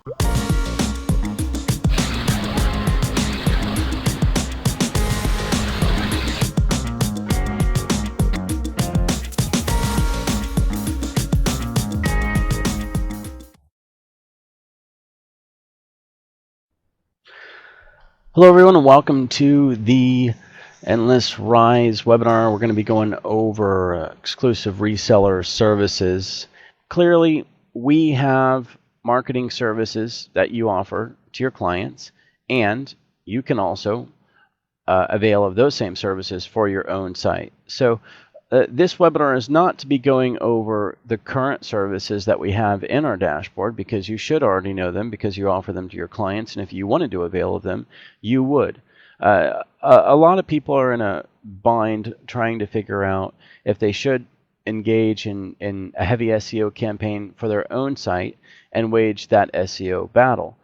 Hello everyone and welcome to the Endlessrise webinar. We're going to be going over exclusive reseller services. Clearly, we have marketing services that you offer to your clients, and you can also avail of those same services for your own site. So this webinar is not to be going over the current services that we have in our dashboard, because you should already know them because you offer them to your clients, and if you wanted to avail of them, you would. A lot of people are in a bind trying to figure out if they should engage in a heavy SEO campaign for their own site and wage that SEO battle,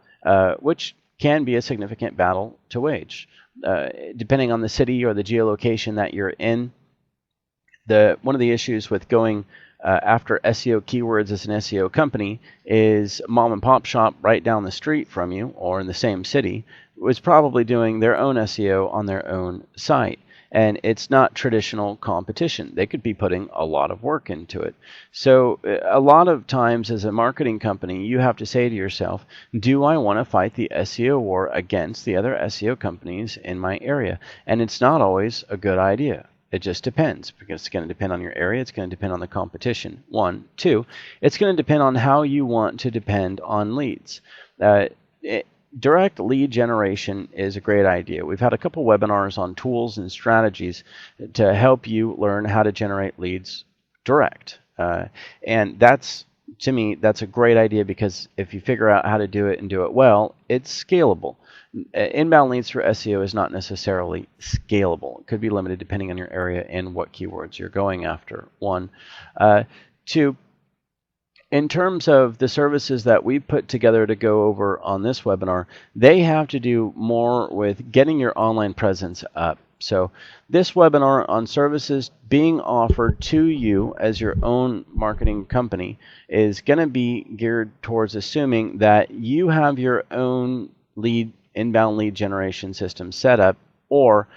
which can be a significant battle to wage. Depending on the city or the geolocation that you're in, one of the issues with going after SEO keywords as an SEO company is mom and pop shop right down the street from you or in the same city was probably doing their own SEO on their own site. And it's not traditional competition. They could be putting a lot of work into it. So a lot of times as a marketing company, you have to say to yourself, do I want to fight the SEO war against the other SEO companies in my area? And it's not always a good idea. It just depends, because it's going to depend on your area. It's going to depend on the competition. 1, 2, it's going to depend on how you want to depend on leads. Direct lead generation is a great idea. We've had a couple webinars on tools and strategies to help you learn how to generate leads direct. And that's, to me, that's a great idea, because if you figure out how to do it and do it well, it's scalable. Inbound leads for SEO is not necessarily scalable. It could be limited depending on your area and what keywords you're going after. 1. 2, in terms of the services that we put together to go over on this webinar, they have to do more with getting your online presence up. So this webinar on services being offered to you as your own marketing company is going to be geared towards assuming that you have your own inbound lead generation system set up, or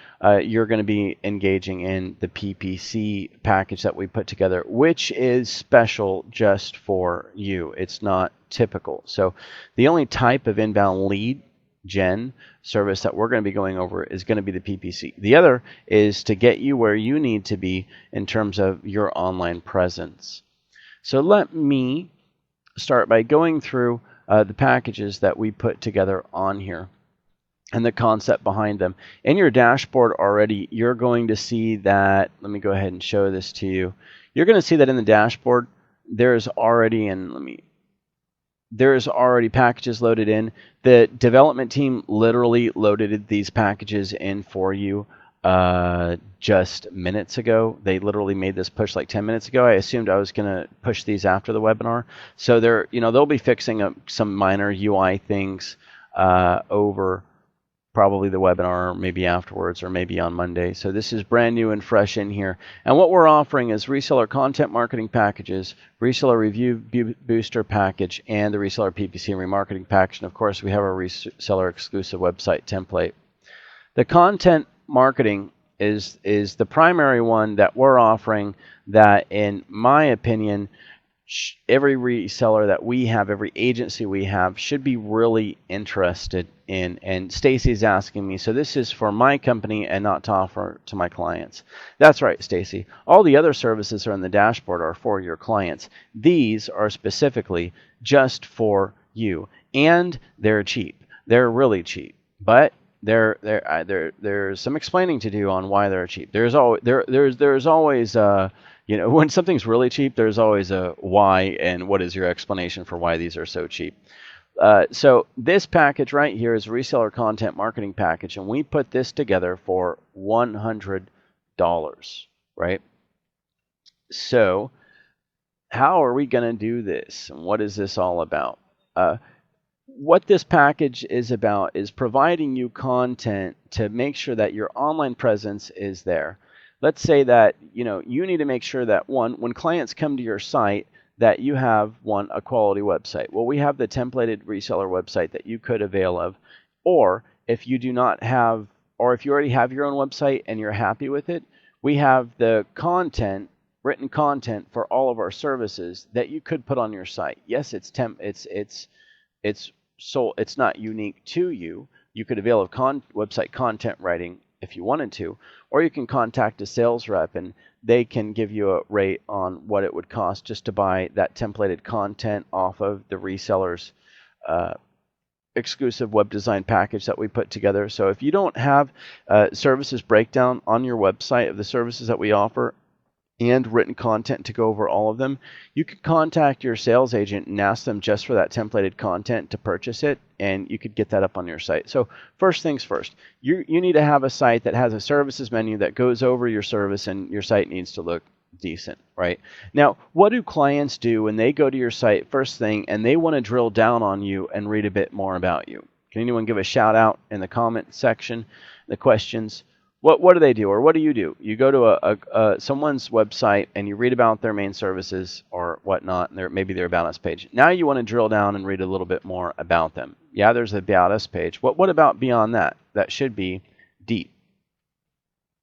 you're going to be engaging in the PPC package that we put together, which is special just for you. It's not typical. So the only type of inbound lead gen service that we're going to be going over is going to be the PPC. The other is to get you where you need to be in terms of your online presence. So let me start by going through the packages that we put together on here and the concept behind them. In your dashboard already, you're going to see that, let me go ahead and show this to you. You're going to see that in the dashboard, there's already packages loaded in. The development team literally loaded these packages in for you just minutes ago. They literally made this push like 10 minutes ago. I assumed I was going to push these after the webinar. So they'll be fixing up some minor UI things over probably the webinar, maybe afterwards, or maybe on Monday. So this is brand new and fresh in here. And what we're offering is reseller content marketing packages, reseller review booster package, and the reseller PPC and remarketing package. And of course, we have our reseller exclusive website template. The content marketing is the primary one that we're offering, that, in my opinion, every reseller that we have, every agency we have, should be really interested in. And Stacy's asking me, so this is for my company and not to offer to my clients. That's right, Stacy. All the other services are in the dashboard are for your clients. These are specifically just for you, and they're cheap. They're really cheap, but there's some explaining to do on why they're cheap. There's always when something's really cheap, there's always a why, and what is your explanation for why these are so cheap. So this package right here is a reseller content marketing package, and we put this together for $100, right? So how are we going to do this, and what is this all about? What this package is about is providing you content to make sure that your online presence is there. Let's say that you need to make sure that, one, when clients come to your site, that you have, one, a quality website. Well, we have the templated reseller website that you could avail of, or if you do not have, or if you already have your own website and you're happy with it, we have the content, written content for all of our services that you could put on your site. Yes, it's not unique to you. You could avail of website content writing if you wanted to, or you can contact a sales rep and they can give you a rate on what it would cost just to buy that templated content off of the reseller's exclusive web design package that we put together. So if you don't have services breakdown on your website of the services that we offer and written content to go over all of them, you can contact your sales agent and ask them just for that templated content to purchase it, and you could get that up on your site. So first things first, you need to have a site that has a services menu that goes over your service, and your site needs to look decent, right? Now, what do clients do when they go to your site first thing and they want to drill down on you and read a bit more about you? Can anyone give a shout out in the comment section, the questions? What do they do, or what do? You go to someone's website and you read about their main services or whatnot, and maybe their About Us page. Now you want to drill down and read a little bit more about them. Yeah, there's the About Us page. What about beyond that? That should be deep.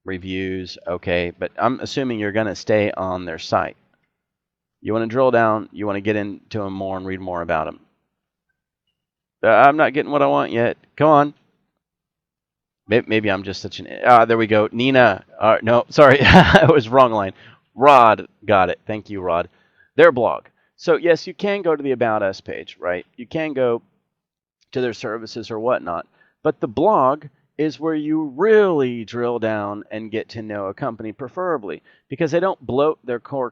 Reviews, okay, but I'm assuming you're going to stay on their site. You want to drill down, you want to get into them more and read more about them. I'm not getting what I want yet. Come on. Maybe I'm just such an... there we go. Nina. No, sorry. I was wrong line. Rod. Got it. Thank you, Rod. Their blog. So, yes, you can go to the About Us page, right? You can go to their services or whatnot. But the blog is where you really drill down and get to know a company, preferably, because they don't bloat their core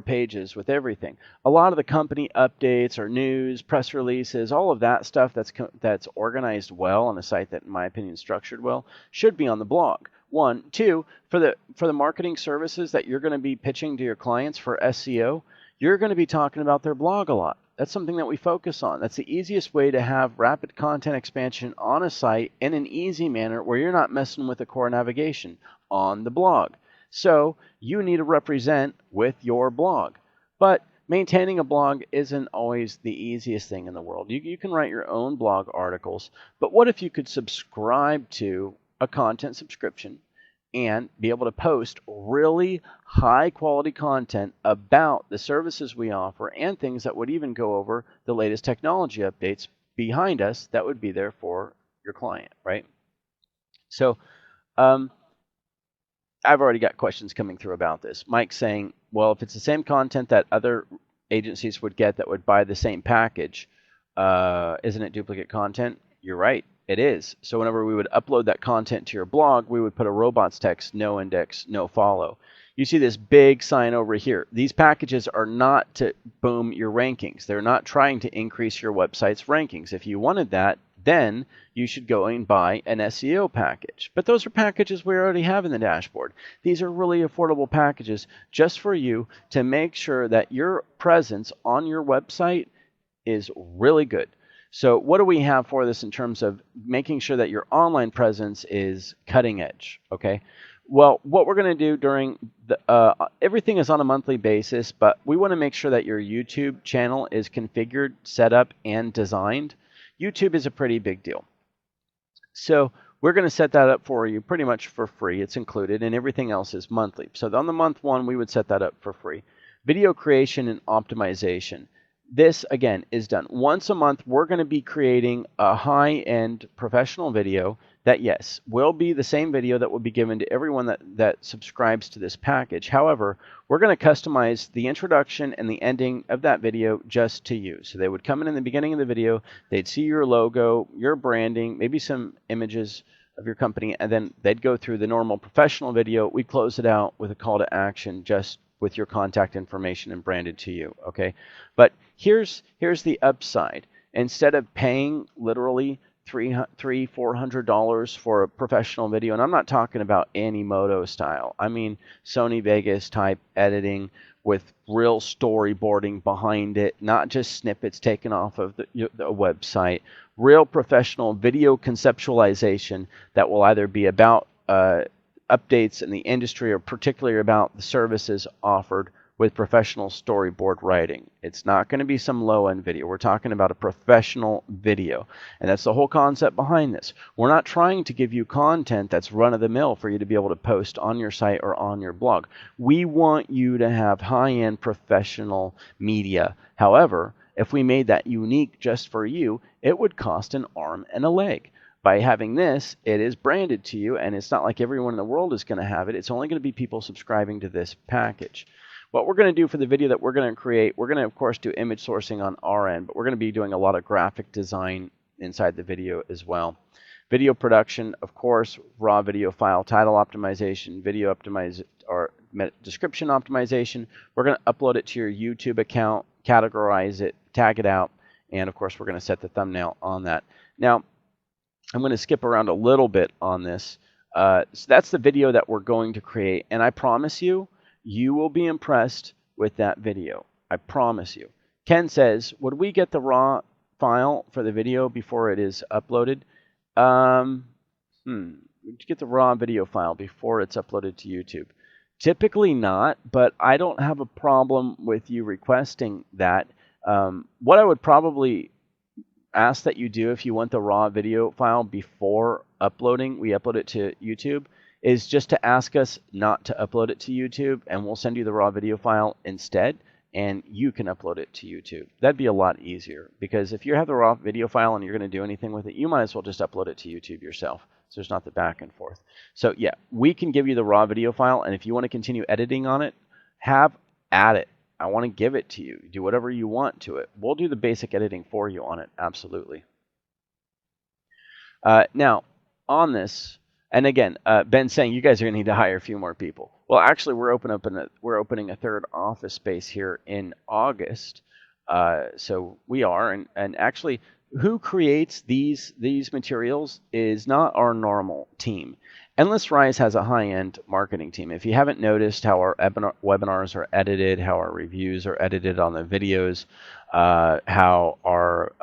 pages with everything. A lot of the company updates or news, press releases, all of that stuff that's organized well on a site that, in my opinion, is structured well, should be on the blog. One. Two, for the marketing services that you're going to be pitching to your clients for SEO, you're going to be talking about their blog a lot. That's something that we focus on. That's the easiest way to have rapid content expansion on a site in an easy manner where you're not messing with the core navigation on the blog. So you need to represent with your blog. But maintaining a blog isn't always the easiest thing in the world. You can write your own blog articles, but what if you could subscribe to a content subscription and be able to post really high quality content about the services we offer and things that would even go over the latest technology updates behind us that would be there for your client, right? So, I've already got questions coming through about this. Mike's saying, well, if it's the same content that other agencies would get that would buy the same package, isn't it duplicate content? You're right, it is. So whenever we would upload that content to your blog, we would put a robots text, no index, no follow. You see this big sign over here. These packages are not to boom your rankings. They're not trying to increase your website's rankings. If you wanted that, then you should go and buy an SEO package. But those are packages we already have in the dashboard. These are really affordable packages just for you to make sure that your presence on your website is really good. So what do we have for this in terms of making sure that your online presence is cutting edge? Okay. Well, what we're going to do during the everything is on a monthly basis, but we want to make sure that your YouTube channel is configured, set up, and designed. YouTube is a pretty big deal. So we're going to set that up for you pretty much for free. It's included, and everything else is monthly. So on the month one, we would set that up for free. Video creation and optimization. This, again, is done once a month. We're going to be creating a high-end professional video that, yes, will be the same video that will be given to everyone that subscribes to this package. However, we're going to customize the introduction and the ending of that video just to you. So they would come in the beginning of the video, they'd see your logo, your branding, maybe some images of your company, and then they'd go through the normal professional video. We close it out with a call to action just with your contact information and branded to you, okay? But here's the upside. Instead of paying literally $400 for a professional video, and I'm not talking about Animoto style. I mean Sony Vegas type editing with real storyboarding behind it, not just snippets taken off of the website. Real professional video conceptualization that will either be about updates in the industry or particularly about the services offered with professional storyboard writing. It's not going to be some low-end video. We're talking about a professional video. And that's the whole concept behind this. We're not trying to give you content that's run-of-the-mill for you to be able to post on your site or on your blog. We want you to have high-end professional media. However, if we made that unique just for you, it would cost an arm and a leg. By having this, it is branded to you, and it's not like everyone in the world is going to have it. It's only going to be people subscribing to this package. What we're going to do for the video that we're going to create, we're going to, of course, do image sourcing on our end, but we're going to be doing a lot of graphic design inside the video as well. Video production, of course, raw video file, title optimization, video optimize or description optimization. We're going to upload it to your YouTube account, categorize it, tag it out, and of course, we're going to set the thumbnail on that. Now, I'm going to skip around a little bit on this. So that's the video that we're going to create, and I promise you, you will be impressed with that video. I promise you. Ken says, would we get the raw file for the video before it is uploaded? Would you get the raw video file before it's uploaded to YouTube? Typically not, but I don't have a problem with you requesting that. What I would probably ask that you do if you want the raw video file before uploading, we upload it to YouTube, is just to ask us not to upload it to YouTube, and we'll send you the raw video file instead, and you can upload it to YouTube. That'd be a lot easier, because if you have the raw video file and you're going to do anything with it, you might as well just upload it to YouTube yourself. So there's not the back and forth. So yeah, we can give you the raw video file, and if you want to continue editing on it, have at it. I want to give it to you. Do whatever you want to it. We'll do the basic editing for you on it, absolutely. Now, on this, and again, Ben's saying you guys are going to need to hire a few more people. Well, actually, we're opening a third office space here in August. So we are, and actually, who creates these materials is not our normal team. Endlessrise has a high-end marketing team. If you haven't noticed how our webinars are edited, how our reviews are edited on the videos, how our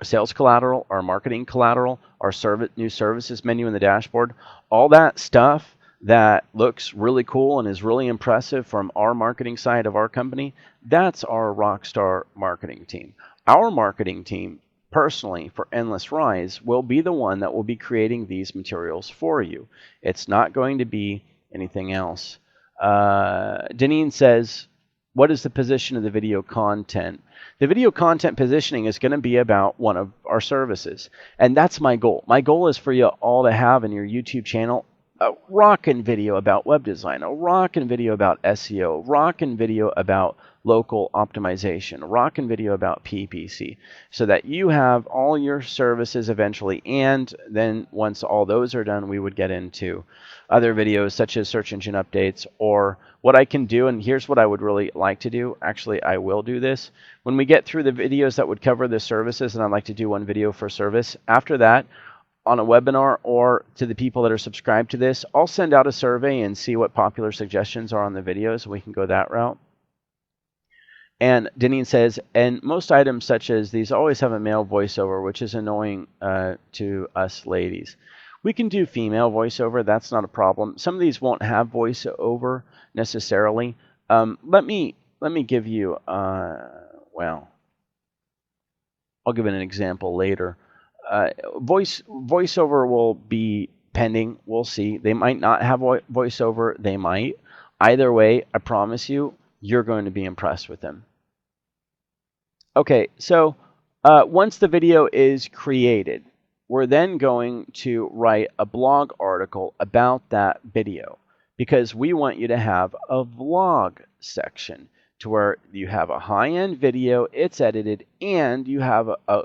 sales collateral, our marketing collateral, our new services menu in the dashboard, all that stuff that looks really cool and is really impressive from our marketing side of our company, that's our rockstar marketing team. Our marketing team, personally, for Endlessrise, will be the one that will be creating these materials for you. It's not going to be anything else. Deneen says, what is the position of the video content? The video content positioning is going to be about one of our services, and that's my goal. My goal is for you all to have in your YouTube channel a rockin' video about web design, a rockin' video about SEO, rockin' video about local optimization, rockin' video about PPC, so that you have all your services eventually, and then once all those are done, we would get into other videos such as search engine updates, or what I can do, and here's what I would really like to do. Actually, I will do this. When we get through the videos that would cover the services, and I'd like to do one video for service, after that, on a webinar or to the people that are subscribed to this, I'll send out a survey and see what popular suggestions are on the videos. We can go that route. And Deneen says, and most items such as these always have a male voiceover, which is annoying to us ladies. We can do female voiceover. That's not a problem. Some of these won't have voiceover necessarily. Let me give you, well, I'll give it an example later. Voiceover will be pending. We'll see. They might not have voiceover. They might. Either way, I promise you, you're going to be impressed with them. Okay, so once the video is created, we're then going to write a blog article about that video, because we want you to have a vlog section to where you have a high-end video, it's edited, and you have a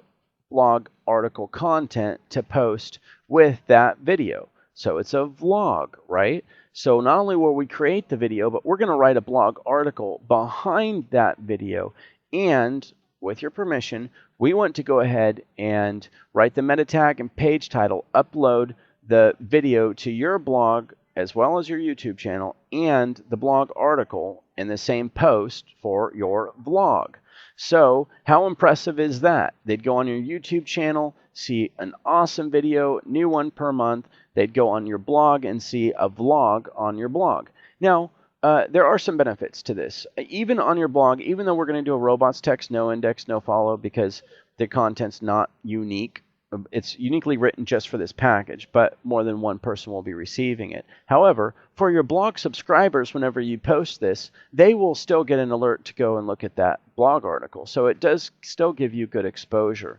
blog article content to post with that video. So it's a vlog, right? So not only will we create the video, but we're going to write a blog article behind that video. And with your permission, we want to go ahead and write the meta tag and page title, upload the video to your blog as well as your YouTube channel, and the blog article in the same post for your vlog. So how impressive is that? They'd go on your YouTube channel, see an awesome video, new one per month. They'd go on your blog and see a vlog on your blog. Now, there are some benefits to this. Even on your blog, even though we're going to do a robots text, no index, no follow, because the content's not unique. It's uniquely written just for this package, but more than one person will be receiving it. However, for your blog subscribers, whenever you post this, they will still get an alert to go and look at that blog article. So it does still give you good exposure.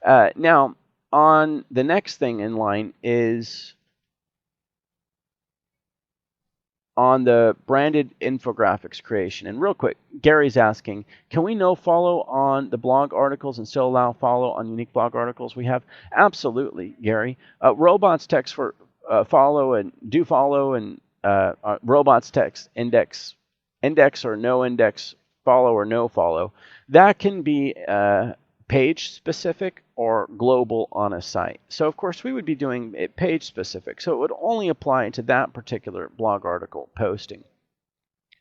Now, on the next thing in line is on the branded infographics creation. And real quick, Gary's asking, can we no follow on the blog articles and still allow follow on unique blog articles we have? Absolutely, Gary. Robots text for follow and do follow, and robots text index or no index, follow or no follow. That can be page specific or global on a site. So of course we would be doing it page specific. So it would only apply to that particular blog article posting.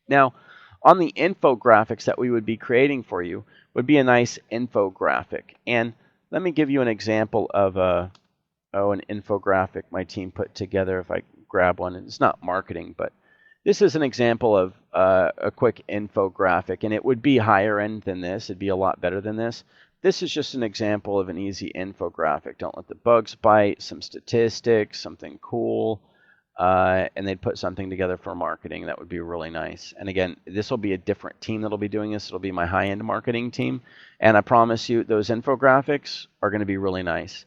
Now, on the infographics that we would be creating for you would be a nice infographic. And let me give you an example of an infographic my team put together. If I grab one, it's not marketing, but this is an example of a quick infographic, and it would be higher end than this. It'd be a lot better than this. This is just an example of an easy infographic. Don't let the bugs bite, some statistics, something cool, and they'd put something together for marketing. That would be really nice. And again, this will be a different team that'll be doing this. It'll be my high-end marketing team. And I promise you, those infographics are going to be really nice.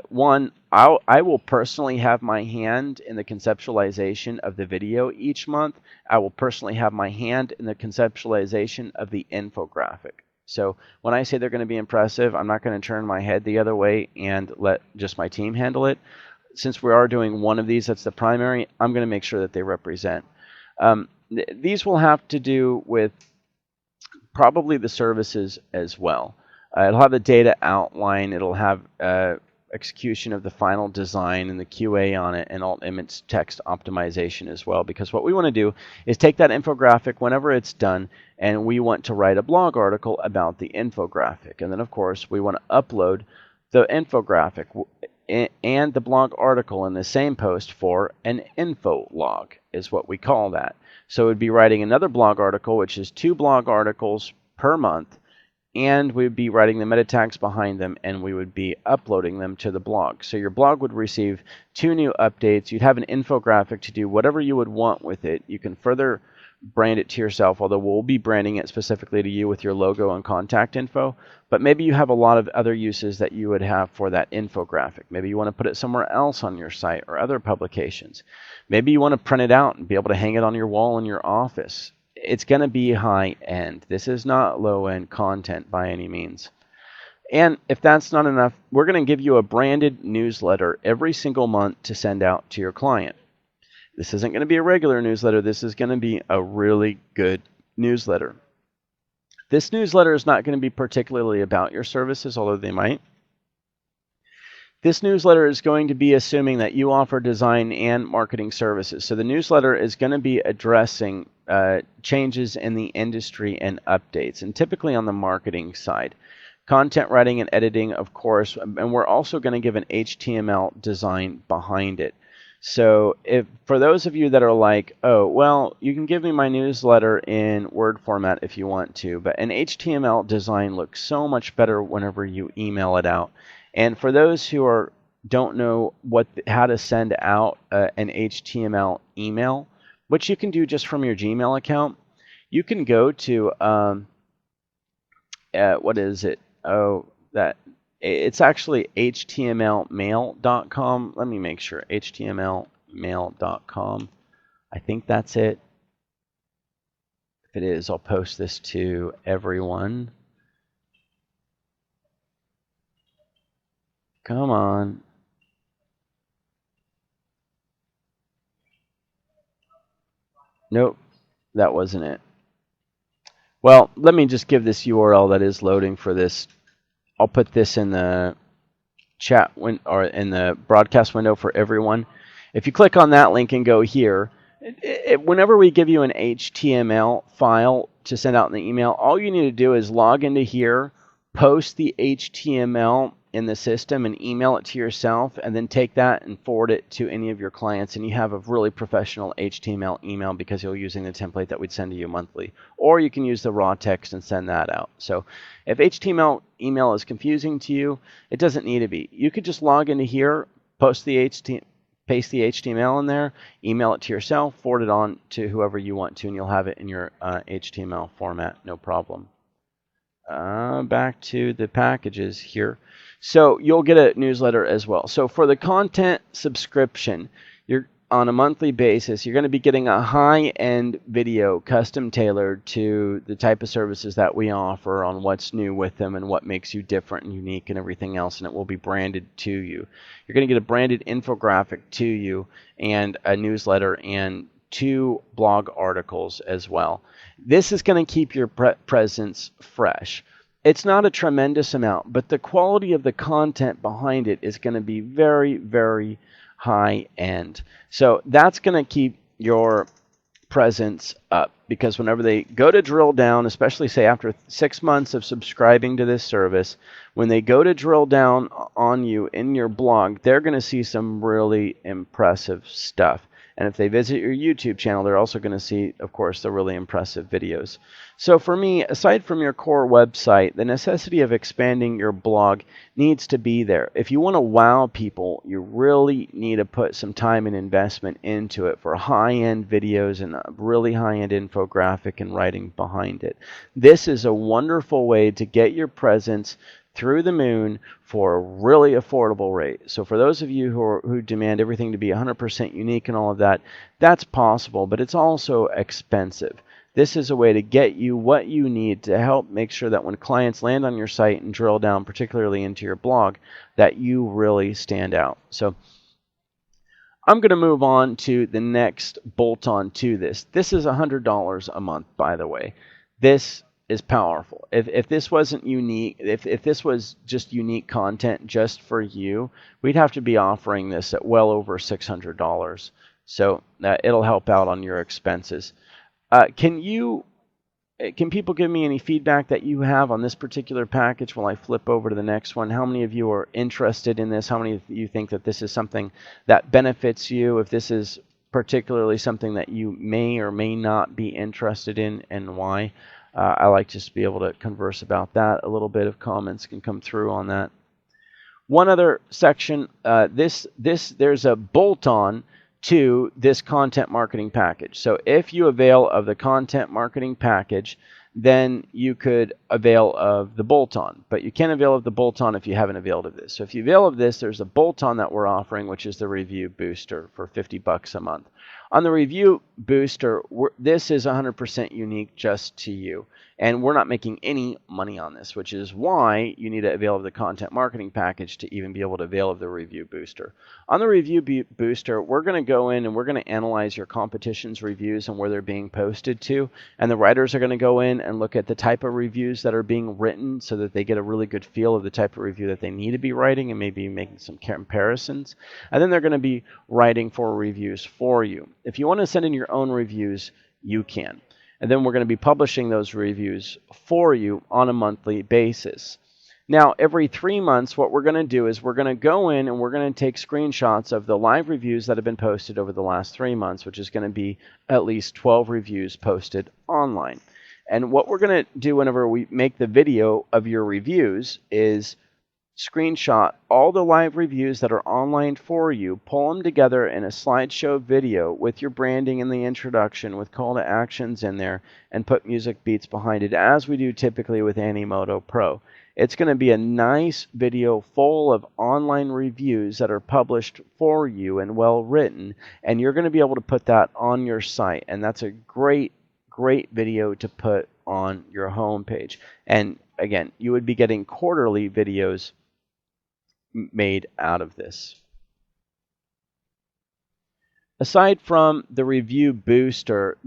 One, I will personally have my hand in the conceptualization of the video each month. I will personally have my hand in the conceptualization of the infographic. So when I say they're going to be impressive, I'm not going to turn my head the other way and let just my team handle it. Since we are doing one of these, that's the primary, I'm going to make sure that they represent. These will have to do with probably the services as well. It'll have the data outline. It'll have execution of the final design and the QA on it, and alt image text optimization as well, because what we want to do is take that infographic whenever it's done, and we want to write a blog article about the infographic. And then of course we want to upload the infographic and the blog article in the same post for an info log is what we call that. So it would be writing another blog article, which is 2 blog articles per month, and we would be writing the meta tags behind them, and we would be uploading them to the blog. So your blog would receive 2 new updates. You'd have an infographic to do whatever you would want with it. You can further brand it to yourself, although we'll be branding it specifically to you with your logo and contact info. But maybe you have a lot of other uses that you would have for that infographic. Maybe you want to put it somewhere else on your site or other publications. Maybe you want to print it out and be able to hang it on your wall in your office. It's going to be high end. This is not low end content by any means. And if that's not enough, we're going to give you a branded newsletter every single month to send out to your client. This isn't going to be a regular newsletter. This is going to be a really good newsletter. This newsletter is not going to be particularly about your services, although they might. This newsletter is going to be assuming that you offer design and marketing services. So the newsletter is going to be addressing changes in the industry and updates, and typically on the marketing side. Content writing and editing, of course, and we're also going to give an HTML design behind it. So if for those of you that are like, oh, well, you can give me my newsletter in Word format if you want to, but an HTML design looks so much better whenever you email it out. And for those who don't know how to send out an HTML email, which you can do just from your Gmail account, you can go to what is it? Oh, it's actually htmlmail.com. Let me make sure. htmlmail.com. I think that's it. If it is, I'll post this to everyone. Come on. Nope, that wasn't it. Well, let me just give this URL that is loading for this. I'll put this in the chat or in the broadcast window for everyone. If you click on that link and go here, whenever we give you an HTML file to send out in the email, all you need to do is log into here, post the HTML in the system and email it to yourself, and then take that and forward it to any of your clients, and you have a really professional HTML email because you're using the template that we'd send to you monthly. Or you can use the raw text and send that out. So if HTML email is confusing to you, it doesn't need to be. You could just log into here, paste the HTML in there, email it to yourself, forward it on to whoever you want to, and you'll have it in your HTML format, no problem. Back to the packages here. So you'll get a newsletter as well. So for the content subscription, you're on a monthly basis, you're going to be getting a high-end video custom tailored to the type of services that we offer on what's new with them and what makes you different and unique and everything else, and it will be branded to you. You're going to get a branded infographic to you and a newsletter and 2 blog articles as well. This is going to keep your presence fresh. It's not a tremendous amount, but the quality of the content behind it is going to be very, very high end. So that's going to keep your presence up, because whenever they go to drill down, especially say after 6 months of subscribing to this service, when they go to drill down on you in your blog, they're going to see some really impressive stuff. And if they visit your YouTube channel, they're also going to see, of course, the really impressive videos. So for me, aside from your core website, the necessity of expanding your blog needs to be there. If you want to wow people, you really need to put some time and investment into it for high-end videos and a really high-end infographic and writing behind it. This is a wonderful way to get your presence through the moon for a really affordable rate. So for those of you who demand everything to be 100% unique and all of that, that's possible, but it's also expensive. This is a way to get you what you need to help make sure that when clients land on your site and drill down particularly into your blog, that you really stand out. So I'm going to move on to the next bolt-on to this. This is $100 a month, by the way. This is powerful. If this wasn't unique, if this was just unique content just for you, we'd have to be offering this at well over $600. So it'll help out on your expenses. Can people give me any feedback that you have on this particular package while I flip over to the next one? How many of you are interested in this? How many of you think that this is something that benefits you? If this is particularly something that you may or may not be interested in, and why? I like just to be able to converse about that. A little bit of comments can come through on that. One other section, there's a bolt-on to this content marketing package. So if you avail of the content marketing package, then you could avail of the bolt-on. But you can't avail of the bolt-on if you haven't availed of this. So if you avail of this, there's a bolt-on that we're offering, which is the review booster for $50 a month. On the review booster, this is 100% unique just to you. And we're not making any money on this, which is why you need to avail of the content marketing package to even be able to avail of the review booster. On the review booster, we're going to go in and we're going to analyze your competition's reviews and where they're being posted to. And the writers are going to go in and look at the type of reviews that are being written so that they get a really good feel of the type of review that they need to be writing and maybe making some comparisons. And then they're going to be writing for reviews for you. If you want to send in your own reviews, you can. And then we're going to be publishing those reviews for you on a monthly basis. Now, every 3 months, what we're going to do is we're going to go in and we're going to take screenshots of the live reviews that have been posted over the last 3 months, which is going to be at least 12 reviews posted online. And what we're going to do whenever we make the video of your reviews is screenshot all the live reviews that are online for you, pull them together in a slideshow video with your branding in the introduction with call to actions in there, and put music beats behind it, as we do typically with Animoto Pro. It's going to be a nice video full of online reviews that are published for you and well written, and you're going to be able to put that on your site, and that's a great video to put on your homepage. And again, you would be getting quarterly videos made out of this. Aside from the review booster,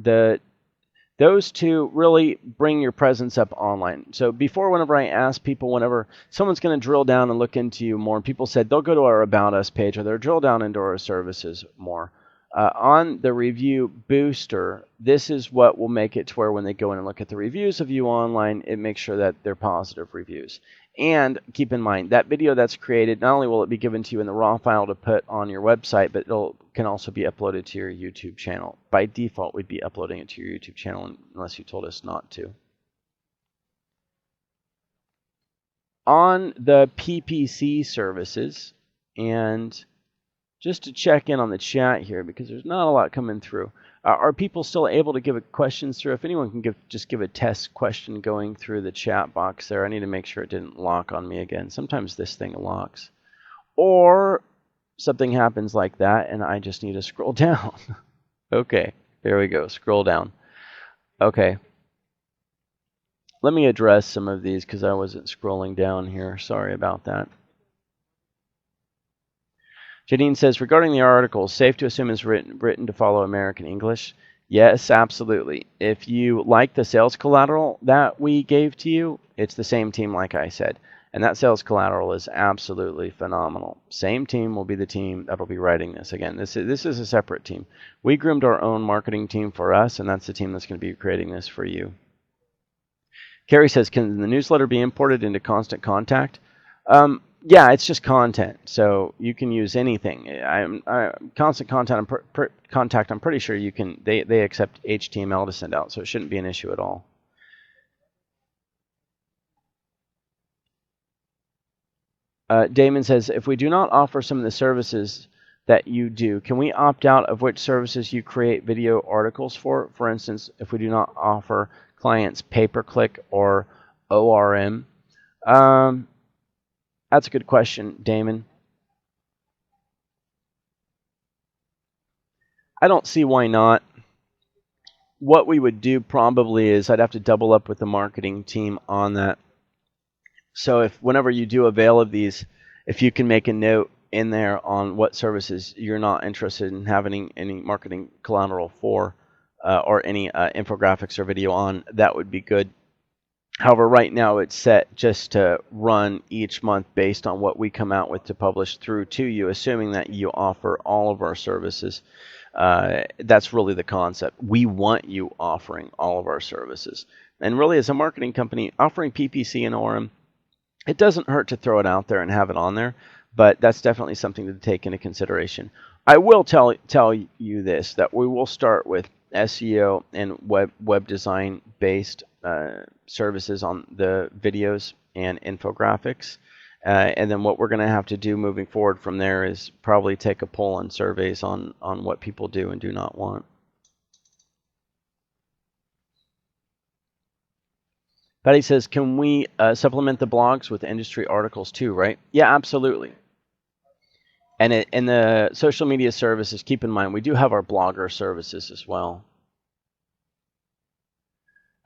those two really bring your presence up online. So before, whenever I ask people, whenever someone's going to drill down and look into you more, people said they'll go to our About Us page or they'll drill down into our services more. On the review booster, this is what will make it to where when they go in and look at the reviews of you online, it makes sure that they're positive reviews. And keep in mind, that video that's created, not only will it be given to you in the raw file to put on your website, but it can also be uploaded to your YouTube channel. By default, we'd be uploading it to your YouTube channel unless you told us not to. On the PPC services, and just to check in on the chat here, because there's not a lot coming through. Are people still able to give questions through? If anyone can just give a test question going through the chat box there. I need to make sure it didn't lock on me again. Sometimes this thing locks. Or something happens like that and I just need to scroll down. Okay, there we go. Scroll down. Okay. Let me address some of these because I wasn't scrolling down here. Sorry about that. Janine says, regarding the article, safe to assume is written to follow American English? Yes, absolutely. If you like the sales collateral that we gave to you, it's the same team like I said. And that sales collateral is absolutely phenomenal. Same team will be the team that will be writing this. Again, this is a separate team. We groomed our own marketing team for us, and that's the team that's going to be creating this for you. Carrie says, can the newsletter be imported into Constant Contact? Yeah, it's just content, so you can use anything. Constant Contact, I'm pretty sure you can. They accept HTML to send out, so it shouldn't be an issue at all. Damon says, if we do not offer some of the services that you do, can we opt out of which services you create video articles for? For instance, if we do not offer clients pay-per-click or ORM. That's a good question, Damon. I don't see why not. What we would do probably is I'd have to double up with the marketing team on that. So if whenever you do avail of these, if you can make a note in there on what services you're not interested in having any marketing collateral for or any infographics or video on, that would be good. However, right now it's set just to run each month based on what we come out with to publish through to you, assuming that you offer all of our services. That's really the concept. We want you offering all of our services. And really, as a marketing company, offering PPC and ORM, it doesn't hurt to throw it out there and have it on there, but that's definitely something to take into consideration. I will tell you this, that we will start with SEO and web design based services on the videos and infographics. And then what we're going to have to do moving forward from there is probably take a poll on surveys on what people do and do not want. Patty says, can we supplement the blogs with industry articles too, right? Yeah, absolutely. And in the social media services, keep in mind, we do have our blogger services as well.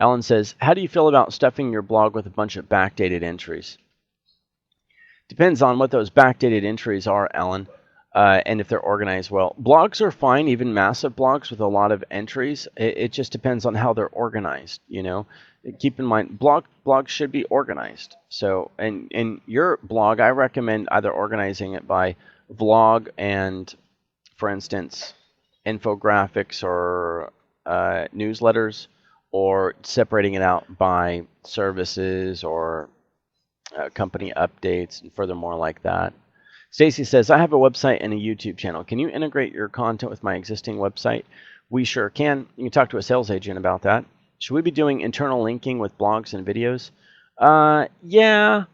Alan says, how do you feel about stuffing your blog with a bunch of backdated entries? Depends on what those backdated entries are, Alan, and if they're organized well. Blogs are fine, even massive blogs with a lot of entries. It just depends on how they're organized, you know. Keep in mind, blogs should be organized. So in your blog, I recommend either organizing it by vlog and, for instance, infographics or newsletters, or separating it out by services or company updates and furthermore like that. Stacy says, I have a website and a YouTube channel. Can you integrate your content with my existing website? We sure can. You can talk to a sales agent about that. Should we be doing internal linking with blogs and videos? Yeah,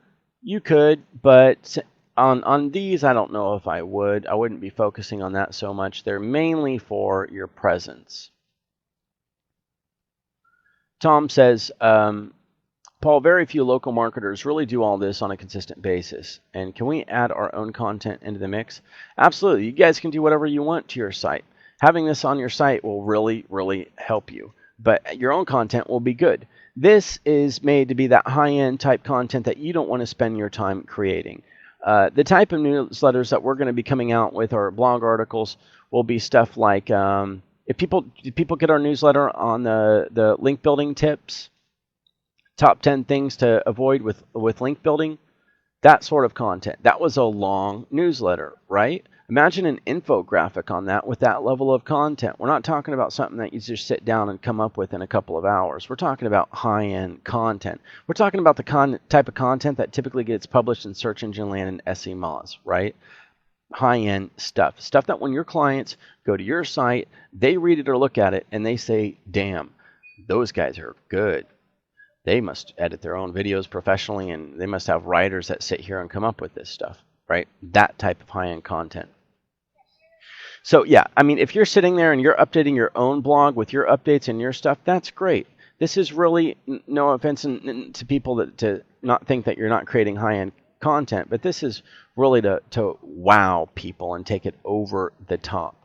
you could, but on these, I don't know if I would. I wouldn't be focusing on that so much. They're mainly for your presence. Tom says, Paul, very few local marketers really do all this on a consistent basis. And can we add our own content into the mix? Absolutely. You guys can do whatever you want to your site. Having this on your site will really, really help you. But your own content will be good. This is made to be that high-end type content that you don't want to spend your time creating. The type of newsletters that we're going to be coming out with, or blog articles, will be stuff like, did people get our newsletter on the link building tips? Top 10 things to avoid with link building. That sort of content. That was a long newsletter, right? Imagine an infographic on that with that level of content. We're not talking about something that you just sit down and come up with in a couple of hours. We're talking about high-end content. We're talking about the type of content that typically gets published in search engine land and SEMAs, right? High-end stuff. Stuff that when your clients go to your site, they read it or look at it, and they say, damn, those guys are good. They must edit their own videos professionally, and they must have writers that sit here and come up with this stuff, right? That type of high-end content. So yeah, I mean, if you're sitting there and you're updating your own blog with your updates and your stuff, that's great. This is really, no offense to people to not think that you're not creating high-end content, but this is really to wow people and take it over the top.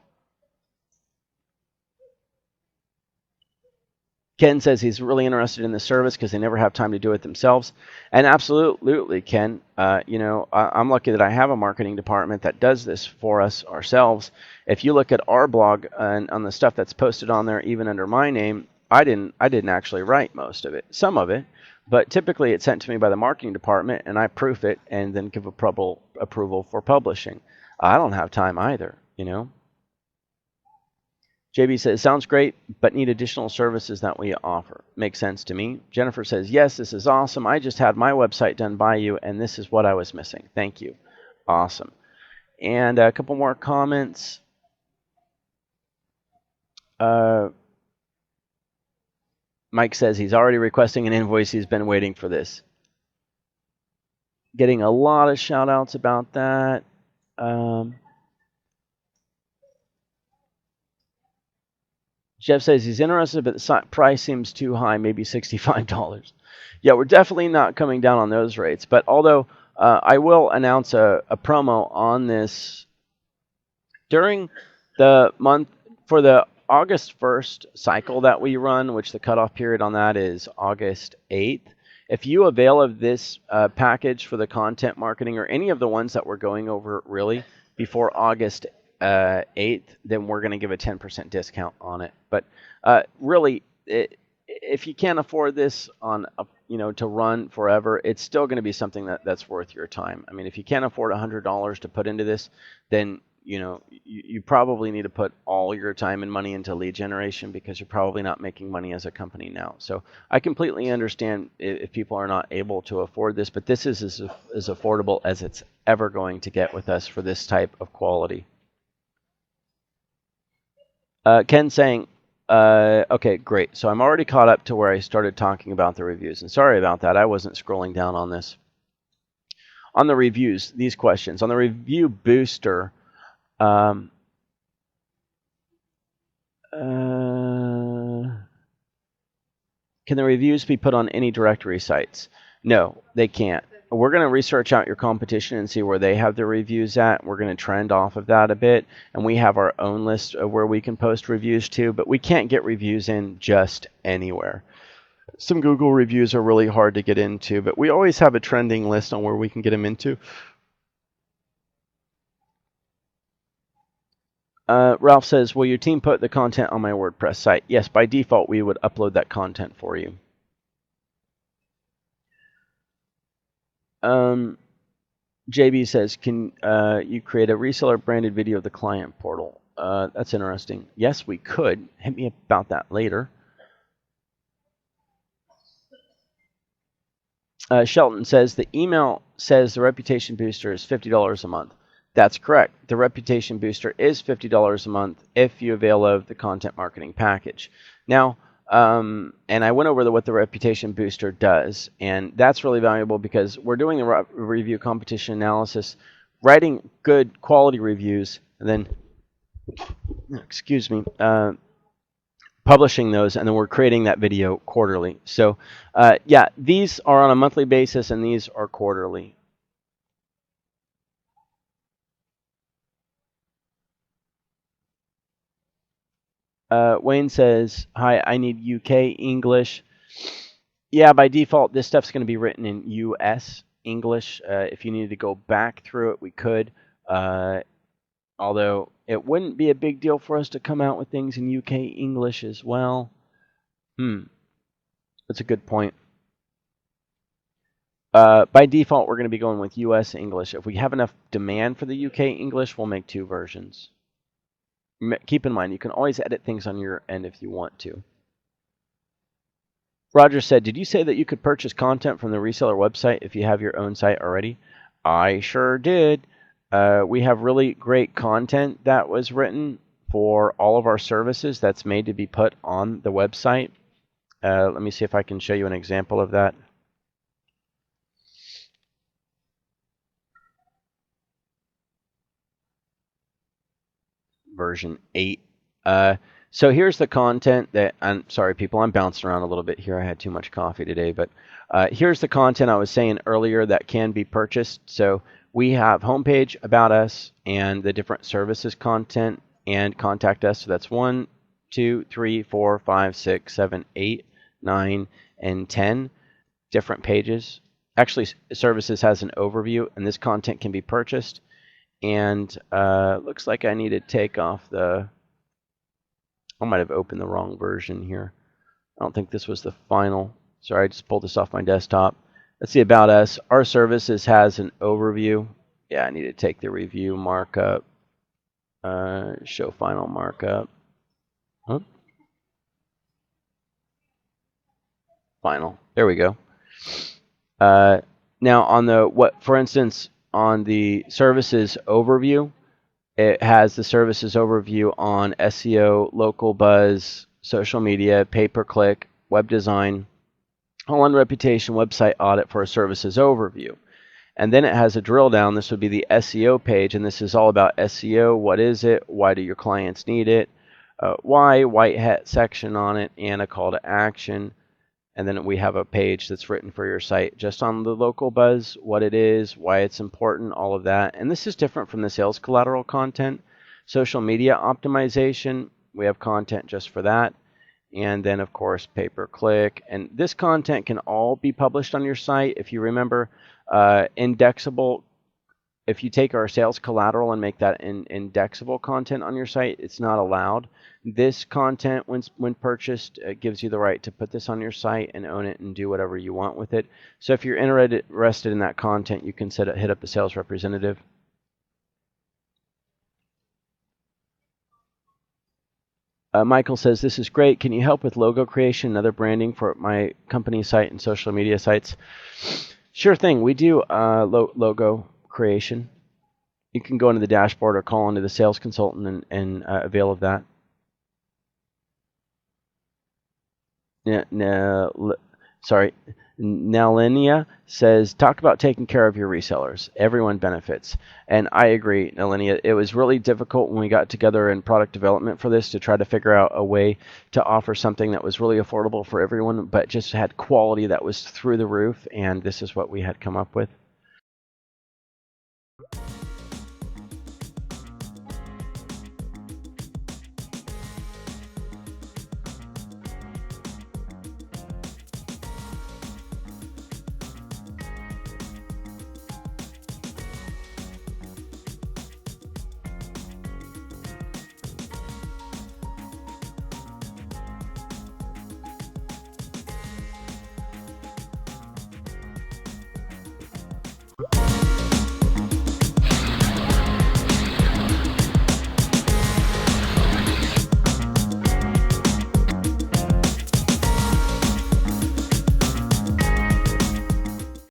Ken says he's really interested in the service because they never have time to do it themselves. And absolutely, Ken. I'm lucky that I have a marketing department that does this for us ourselves. If you look at our blog and on the stuff that's posted on there, even under my name, I didn't actually write most of it, some of it, but typically it's sent to me by the marketing department, and I proof it and then give approval for publishing. I don't have time either, JB says, sounds great, but need additional services that we offer. Makes sense to me. Jennifer says, yes, this is awesome. I just had my website done by you, and this is what I was missing. Thank you. Awesome. And a couple more comments. Mike says he's already requesting an invoice. He's been waiting for this. Getting a lot of shout outs about that. Jeff says he's interested, but the price seems too high, maybe $65. Yeah, we're definitely not coming down on those rates. But although I will announce a promo on this during the month for the August 1st cycle that we run, which the cutoff period on that is August 8th. If you avail of this package for the content marketing or any of the ones that we're going over really before August 8th, then we're going to give a 10% discount on it. But really, if you can't afford this on to run forever, it's still going to be something that's worth your time. I mean, if you can't afford $100 to put into this, then you probably need to put all your time and money into lead generation because you're probably not making money as a company now. So I completely understand if people are not able to afford this, but this is as affordable as it's ever going to get with us for this type of quality. Ken saying, okay, great. So I'm already caught up to where I started talking about the reviews. And sorry about that. I wasn't scrolling down on this. On the reviews, these questions. On the review booster, can the reviews be put on any directory sites? No, they can't. We're going to research out your competition and see where they have their reviews at. We're going to trend off of that a bit, and we have our own list of where we can post reviews to, but we can't get reviews in just anywhere. Some Google reviews are really hard to get into, but we always have a trending list on where we can get them into. Ralph says, will your team put the content on my WordPress site? Yes, by default, we would upload that content for you. JB says, can you create a reseller branded video of the client portal? That's interesting. Yes, we could. Hit me about that later. Shelton says, the email says the reputation booster is $50 a month. That's correct. The reputation booster is $50 a month if you avail of the content marketing package. Now, and I went over what the reputation booster does, and that's really valuable because we're doing the review competition analysis, writing good quality reviews, and then, publishing those, and then we're creating that video quarterly. So, yeah, these are on a monthly basis, and these are quarterly. Wayne says, hi, I need UK English. Yeah, by default, this stuff's going to be written in US English. If you needed to go back through it, we could. Although it wouldn't be a big deal for us to come out with things in UK English as well. That's a good point. By default, we're going to be going with US English. If we have enough demand for the UK English, we'll make 2 versions. Keep in mind, you can always edit things on your end if you want to. Roger said, did you say that you could purchase content from the reseller website if you have your own site already? I sure did. We have really great content that was written for all of our services that's made to be put on the website. Let me see if I can show you an example of that. Version 8. So here's the content that, I'm sorry people, I'm bouncing around a little bit here. I had too much coffee today, but here's the content I was saying earlier that can be purchased. So we have homepage, about us, and the different services content, and contact us. So that's 1, 2, 3, 4, 5, 6, 7, 8, 9, and 10 different pages. Actually, services has an overview, and this content can be purchased. And looks like I need to take off the, I might have opened the wrong version here. I don't think this was the final. Sorry, I just pulled this off my desktop. Let's see, about us. Our services has an overview. Yeah, I need to take the review markup. Show final markup. Final. There we go. Now on the, for instance, on the services overview, it has the services overview on SEO, local buzz, social media, pay-per-click, web design, online reputation, website audit for a services overview. And then it has a drill down. This would be the SEO page, and this is all about SEO. What is it? Why do your clients need it? Why, white hat section on it, and a call to action. And then we have a page that's written for your site just on the local buzz, what it is, why it's important, all of that. And this is different from the sales collateral content. Social media optimization, we have content just for that. And then, of course, pay-per-click. And this content can all be published on your site. If you remember, indexable, if you take our sales collateral and make that indexable content on your site, it's not allowed. This content, when purchased, gives you the right to put this on your site and own it and do whatever you want with it. So if you're interested in that content, you can hit up the sales representative. Michael says, this is great. Can you help with logo creation and other branding for my company site and social media sites? Sure thing. We do logo creation. You can go into the dashboard or call into the sales consultant and avail of that. Sorry. Nalinia says, talk about taking care of your resellers. Everyone benefits. And I agree, Nalinia. It was really difficult when we got together in product development for this to try to figure out a way to offer something that was really affordable for everyone, but just had quality that was through the roof. And this is what we had come up with.